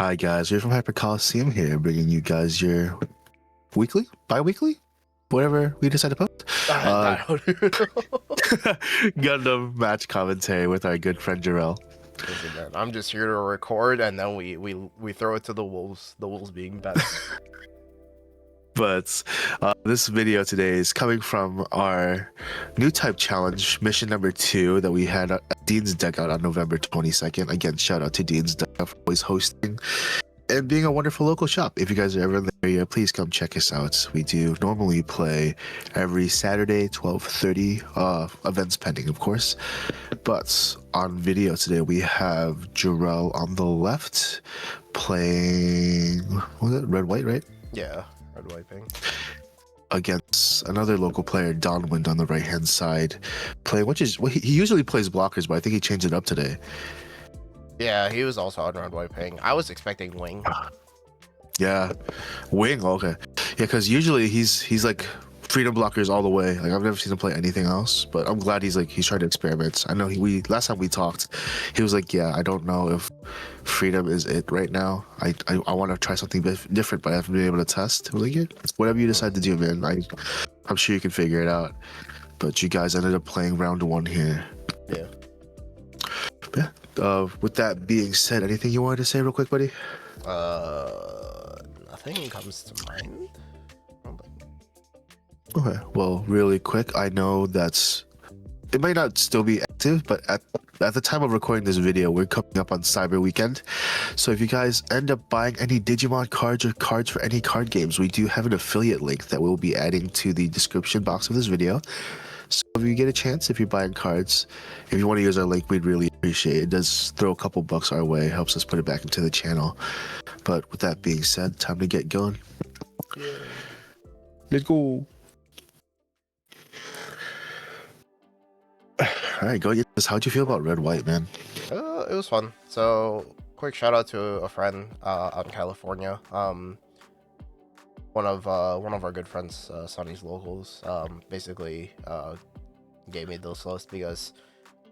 Hi guys, we're from Hyper Coliseum here, bringing you guys your weekly, bi-weekly, whatever we decide to post. I don't even know. Gundam match commentary with our good friend Jorel. Listen, man, I'm just here to record, and then we throw it to the wolves. The wolves being best. But this video today is coming from our new type challenge, mission number 2 that we had at Dean's Deck out on November 22nd. Again, shout out to Dean's Deck for always hosting and being a wonderful local shop. If you guys are ever in the area, please come check us out. We do normally play every Saturday, 12:30, events pending, of course. But on video today, we have Jorel on the left playing, what was it, red, white, right? Yeah, red, white, pink. Against another local player, Dawnwing, on the right-hand side, playing, which is, well, he usually plays blockers, but I think he changed it up today. Yeah, he was also on red, white, pink. I was expecting wing. Yeah, wing. Okay, yeah, because usually he's like freedom blockers all the way. Like I've never seen him play anything else. But I'm glad he's trying to experiment. I know we last time we talked, he was like, yeah, I don't know if freedom is it right now. I want to try something different, but I haven't been able to test. I was like, yeah, whatever you decide to do, man. I'm sure you can figure it out. But you guys ended up playing round 1 here. Yeah. Yeah. With that being said, anything you wanted to say real quick, buddy? Nothing comes to mind. Okay, well, really quick, I know that's, it might not still be active, but at the time of recording this video, we're coming up on Cyber Weekend. So if you guys end up buying any Digimon cards or cards for any card games, we do have an affiliate link that we'll be adding to the description box of this video. So if you get a chance, if you're buying cards, if you want to use our link, we'd really appreciate it. It does throw a couple bucks our way, helps us put it back into the channel. But with that being said, time to get going. Yeah. Let's go. All right, go get this. How'd you feel about red, white, man? It was fun. So, quick shout out to a friend out in California. One of our good friends, Sonny's locals, basically gave me those lists because,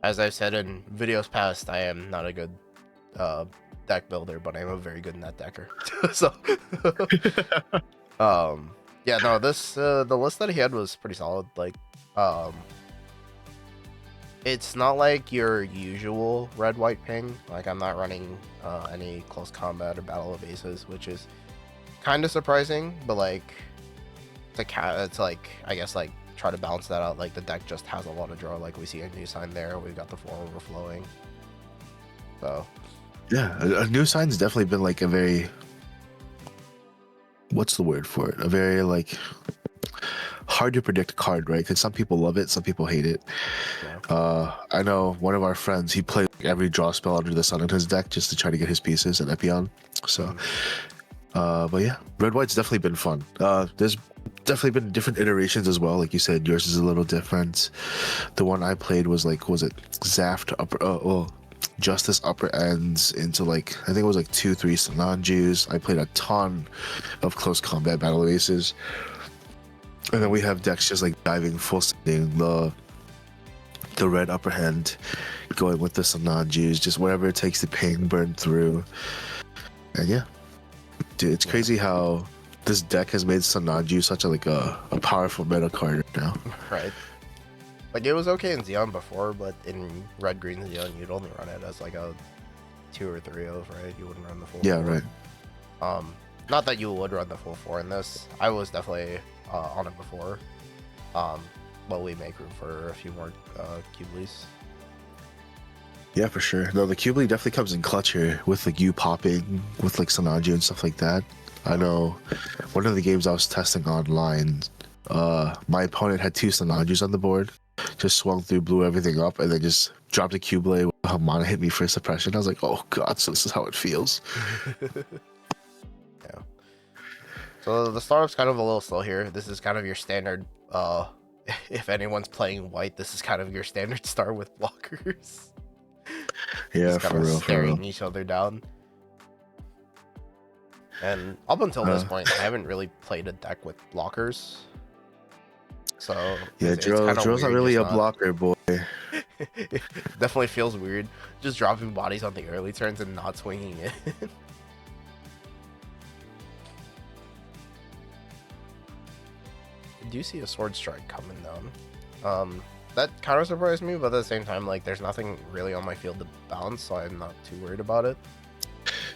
as I've said in videos past, I am not a good deck builder, but I'm a very good net decker. So, yeah, no, this the list that he had was pretty solid. Like, it's not like your usual red, white, ping. Like, I'm not running any close combat or battle of aces, which is kind of surprising, but like it's like, I guess, like, try to balance that out. Like, the deck just has a lot of draw. Like, we see a new sign there, we've got the 4 overflowing, so yeah, a new sign's definitely been like a very, what's the word for it, a very like hard to predict card, right? Because some people love it, some people hate it. yeah. I know one of our friends, he played every draw spell under the sun in his deck just to try to get his pieces and Epion. So but yeah, red white's definitely been fun. There's definitely been different iterations as well. Like you said, yours is a little different. The one I played was like, was it Zaft upper, Justice upper ends into like, I think it was like 2-3 Sananjus. I played a ton of close combat battle aces. And then we have decks just like diving full sending the red upper hand, going with the Sananjus, just whatever it takes to ping, burn through. And yeah. Dude, it's crazy how this deck has made Sananju such a powerful meta card right now. Right. Like, it was okay in Xeon before, but in red, green Xeon, you'd only run it as like a 2 or 3 of, right? You wouldn't run the full 4. Right. Not that you would run the full 4 in this. I was definitely on it before. But we make room for a few more Cublies. Yeah, for sure. No, the Cubely definitely comes in clutch here with like you popping with like Sananju and stuff like that. I know one of the games I was testing online, my opponent had 2 Sananjus on the board, just swung through, blew everything up, and then just dropped a Cublade with a mana hit me for suppression. I was like, oh god, so this is how it feels. Yeah. So the startup's kind of a little slow here. This is kind of your standard, if anyone's playing white, this is kind of your standard start with blockers. Yeah, just for real, staring each other down. And up until this point, I haven't really played a deck with blockers. So yeah, it's kind of Joe's not really a blocker, boy. It definitely feels weird just dropping bodies on the early turns and not swinging it. do see a sword strike coming down. That kind of surprised me, but at the same time, like, there's nothing really on my field to bounce, so I'm not too worried about it.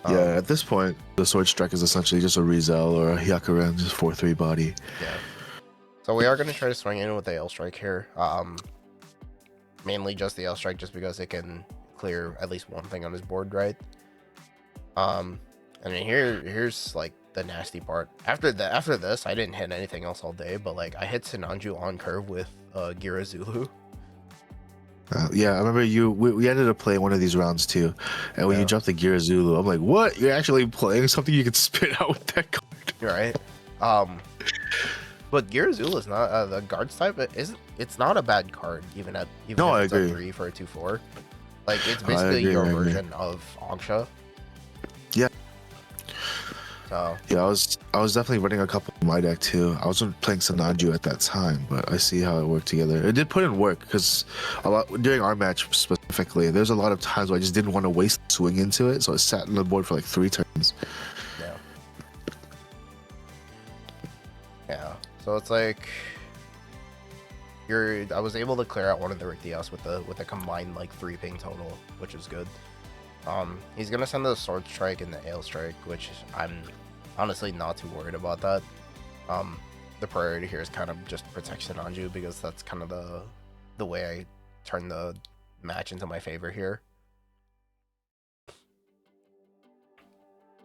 Yeah, at this point, the sword strike is essentially just a Rizel or a Hyakuren, just 4/3 body. Yeah. So we are going to try to swing in with the L strike here. Mainly just the L strike, just because it can clear at least one thing on his board, right? And then here's like the nasty part. After this, I didn't hit anything else all day, but like I hit Sinanju on curve with Gira Zulu. Yeah, I remember we ended up playing one of these rounds too, and when you dropped the Gira Zulu, I'm like, what? You're actually playing something you can spit out with that card? Right. But Gira Zulu is not the guards type. It's not a bad card, even if it's a 3 for a 2/4. Like, it's basically your version of Angsha. Yeah. So yeah, I was definitely running a couple in my deck too. I wasn't playing Sinanju at that time, but I see how it worked together. It did put in work because a lot during our match specifically. There's a lot of times where I just didn't want to waste swing into it, so I sat on the board for like 3 turns. yeah. Yeah. So it's like I was able to clear out one of the Rictios with a combined like 3 ping total, which is good. He's gonna send the sword strike and the ale strike, which I'm honestly not too worried about that. The priority here is kind of just protect Sinanju, because that's kind of the way I turn the match into my favor here.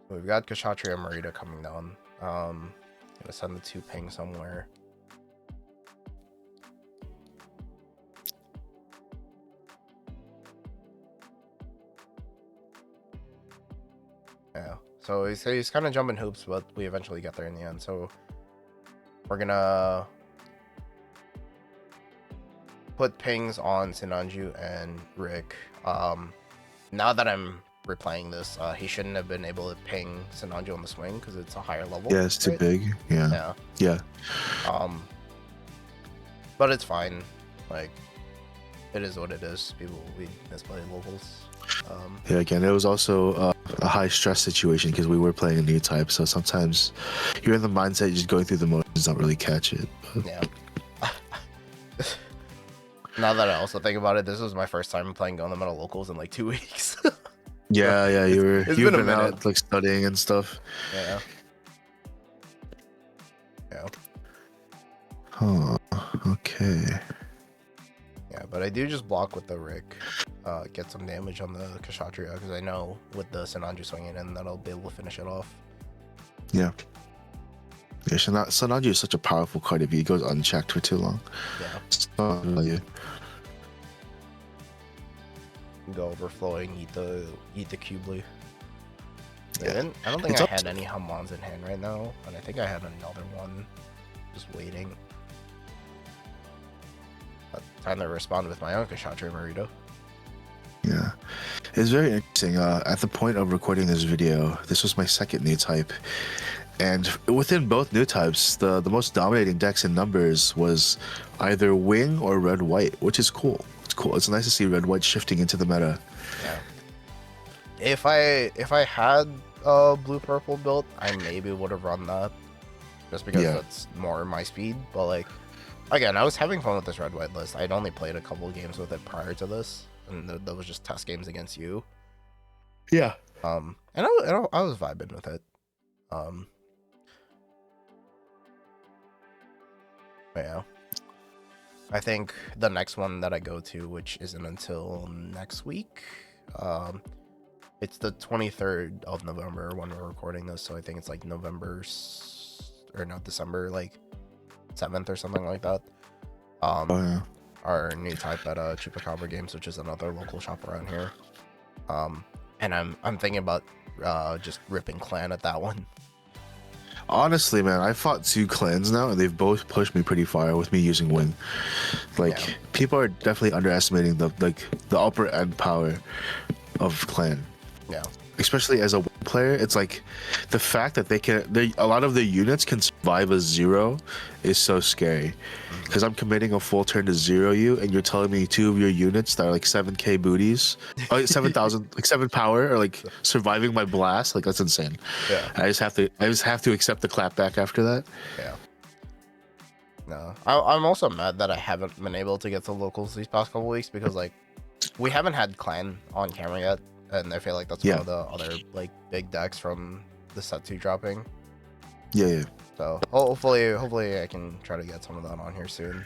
We've got Kshatriya Marita coming down. Gonna send the 2 ping somewhere. Yeah, so he's kind of jumping hoops, but we eventually get there in the end. So we're gonna put pings on Sinanju and Rick. Now that I'm replaying this, he shouldn't have been able to ping Sinanju on the swing because it's a higher level. Yeah, it's too big. Yeah. But it's fine. Like, it is what it is. We misplay locals. Yeah, again, it was also a high stress situation because we were playing a new type, so sometimes you're in the mindset just going through the motions, don't really catch it. But... yeah. Now that I also think about it, this was my first time playing Gundam Metal locals in like 2 weeks. yeah, you've been out like studying and stuff. Yeah. Oh, okay. Yeah, but I do just block with the Rick, get some damage on the Kshatriya, because I know with the Sinanju swinging in that I'll be able to finish it off. Yeah. Yeah, Sinanju is such a powerful card if he goes unchecked for too long. Yeah. So, yeah. Go overflowing, eat the Cubely. Yeah. I don't think I had any Hamons in hand right now, and I think I had another one just waiting. Time to respond with my own Kshatriya Marita. Yeah, it's very interesting. At the point of recording this video, this was my second new type, and within both new types, the most dominating decks in numbers was either wing or red white, which is cool. It's cool. It's nice to see red white shifting into the meta. Yeah. If I had a blue purple build, I maybe would have run that, just because that's more my speed. But like, again, I was having fun with this red white list. I'd only played a couple of games with it prior to this, and that was just test games against you. Yeah. And I was vibing with it. But yeah. I think the next one that I go to, which isn't until next week, it's the 23rd of November when we're recording this, so I think it's like December like 7th or something like that. Our new type at Chupacabra Games, which is another local shop around here. And I'm thinking about just ripping clan at that one. Honestly, man, I fought 2 clans now, and they've both pushed me pretty far with me using wing. Like, people are definitely underestimating the upper end power of clan. Yeah. Especially as a wing player, it's like the fact that a lot of the units can survive a 0 is so scary. Because I'm committing a full turn to 0 you, and you're telling me 2 of your units that are like 7k booties, 7,000, like 7 power, are like surviving my blast. Like, that's insane. Yeah. I just have to accept the clapback after that. Yeah. No, I'm also mad that I haven't been able to get to locals these past couple weeks because like we haven't had clan on camera yet, and I feel like that's one Yeah. of the other like big decks from the set 2 dropping. Yeah, yeah. So hopefully I can try to get some of that on here soon.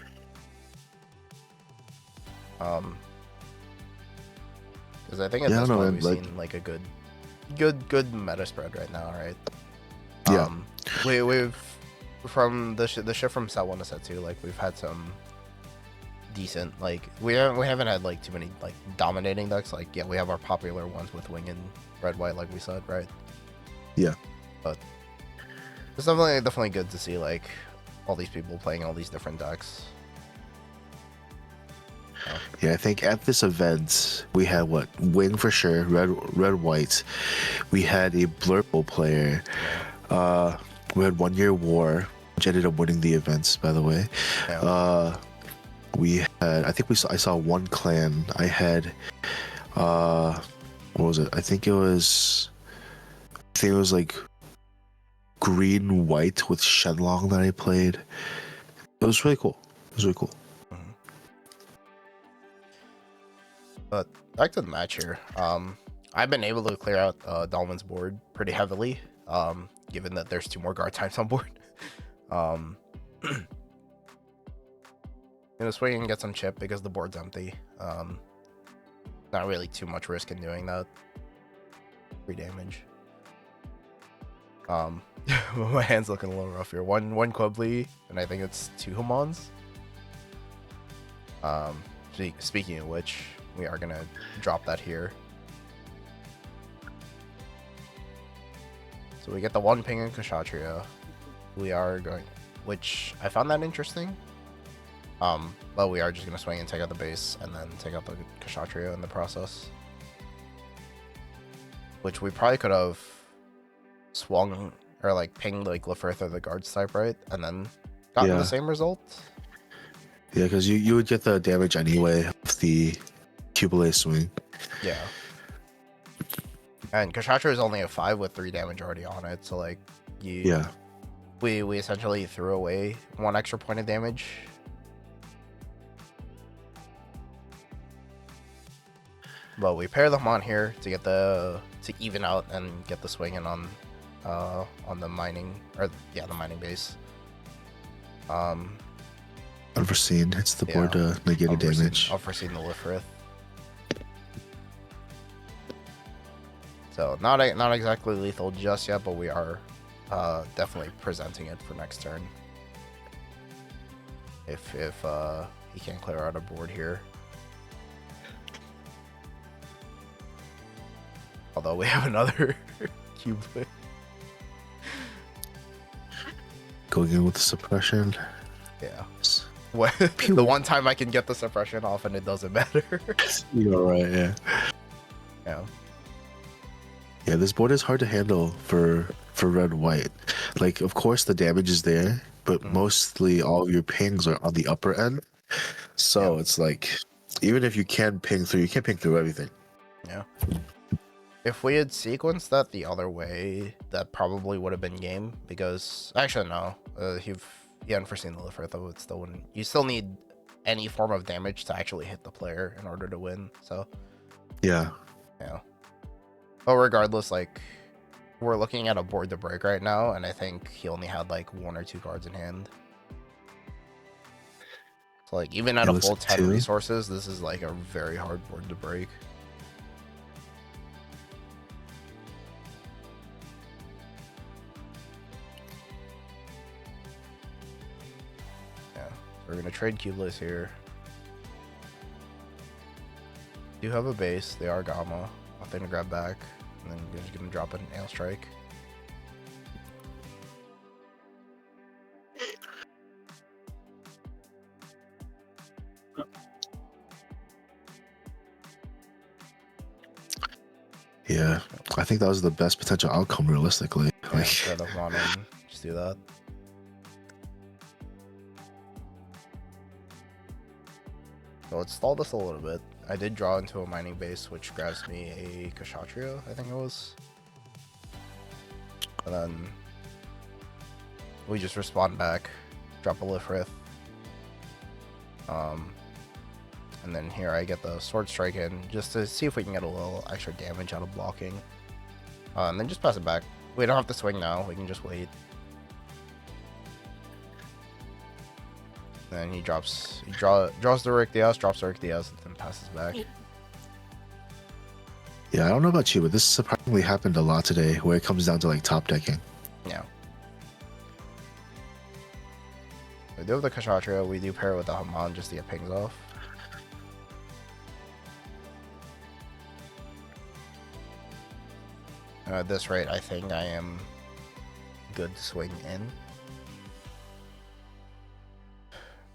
Because I think at Yeah, I this don't know, point man, we've like- seen like a good meta spread right now, right? Yeah. We've from the shift from set 1 to set 2, like we've had some decent, like we haven't had like too many like dominating decks. Like yeah, we have our popular ones with wing and red white, like we said, right? Yeah. But it's definitely good to see like all these people playing all these different decks. Yeah, I think at this event we had what, wing for sure, red white. We had a blurple player. We had 1 Year War, which ended up winning the events, by the way. Yeah. We had, I saw one clan. I had what was it? I think it was like green white with Shenlong that I played. It was really cool. Mhm. But back to the match here. I've been able to clear out Dawnwing's board pretty heavily. Given that there's 2 more guard types on board. Gonna swing and get some chip because the board's empty. Not really too much risk in doing that. 3 damage. My hand's looking a little rough here. One Quibly, and I think it's 2 Humans. Speaking of which, we are gonna drop that here. So we get the 1 ping and Kshatriya. We are going, which I found that interesting. But we are just gonna swing and take out the base and then take out the Kshatriya in the process. Which we probably could have swung or like pinged like Lefirth or the guards type, right? And then gotten Yeah. the same result. Yeah, because you would get the damage anyway of the Cubile swing. Yeah. And Kshatriya is only a 5 with 3 damage already on it, so like Yeah. we essentially threw away 1 extra point of damage. But we pair them on here to get to even out and get the swing in on the mining, or yeah, the mining base. Unforeseen hits the board Yeah. to negate a damage. Unforeseen the Lifrith. So not exactly lethal just yet, but we are definitely presenting it for next turn. If he can't clear out a board here. Although we have another cube. Going in with the suppression. Yeah. The one time I can get the suppression off and it doesn't matter. You're right, yeah. Yeah. Yeah, this board is hard to handle for red white. Like, of course the damage is there, but mostly all of your pings are on the upper end. So it's like, even if you can ping through, you can't ping through everything. Yeah. If we had sequenced that the other way, that probably would have been game. Because actually no, you unforeseen the Lifrith, though it still wouldn't. You still need any form of damage to actually hit the player in order to win. So Yeah. yeah. But regardless, like we're looking at a board to break right now, and I think he only had like 1 or 2 cards in hand. So like even at Yeah, a looks full like 10 2. resources, this is like a very hard board to break. Yeah, we're gonna trade Cubeless here. Do have a base, they are Gamma. Nothing to grab back. And then you're just gonna drop an Nail Strike. Yeah. I think that was the best potential outcome realistically. Yeah, Like, instead of mono, just do that. So let's stall this a little bit. I did draw into a mining base, which grabs me a Kshatriya, I think it was. And then we just respond back, drop a Lifrith, And then here I get the sword strike in just to see if we can get a little extra damage out of blocking. And then just pass it back. We don't have to swing now. We can just wait. Then he draws the Rick drops the Rick and then passes back. Yeah, I don't know about you, but this surprisingly happened a lot today, where it comes down to like top decking. Yeah. We do have the Kshatriya. We do pair it with the Haman just to get pings off. At this rate, I think I am good to swing in.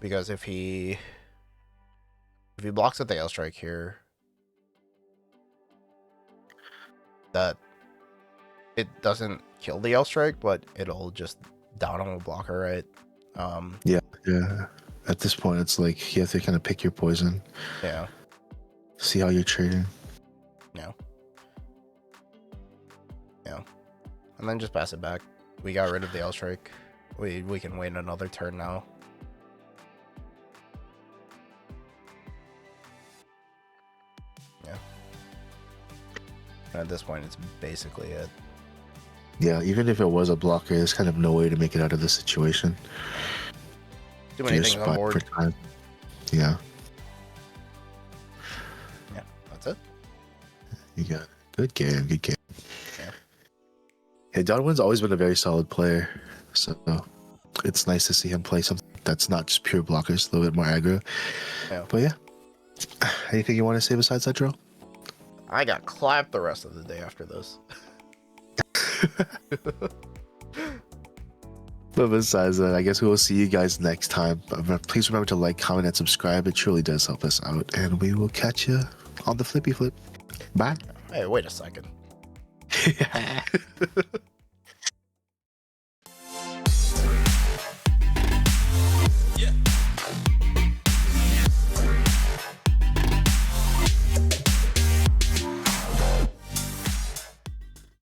Because if he blocks at the Ail Strike here, that it doesn't kill the Ail Strike, but it'll just down on a blocker, right? Yeah. At this point, it's like you have to kind of pick your poison. Yeah. See how you're trading. Yeah. And then just pass it back. We got rid of the Ail Strike. We can wait another turn now. Yeah. And at this point, it's basically it. Yeah, even if it was a blocker, there's kind of no way to make it out of this situation. Do many things on board. Yeah. Yeah, that's it. You got it. Good game. Yeah, Dawnwing's always been a very solid player, so it's nice to see him play something that's not just pure blockers, a little bit more aggro. Yeah. But yeah, anything you want to say besides that, Jorel? I got clapped the rest of the day after this. But besides that, I guess we will see you guys next time. Please remember to like, comment, and subscribe. It truly does help us out, and we will catch you on the flippy flip. Bye. Hey, wait a second.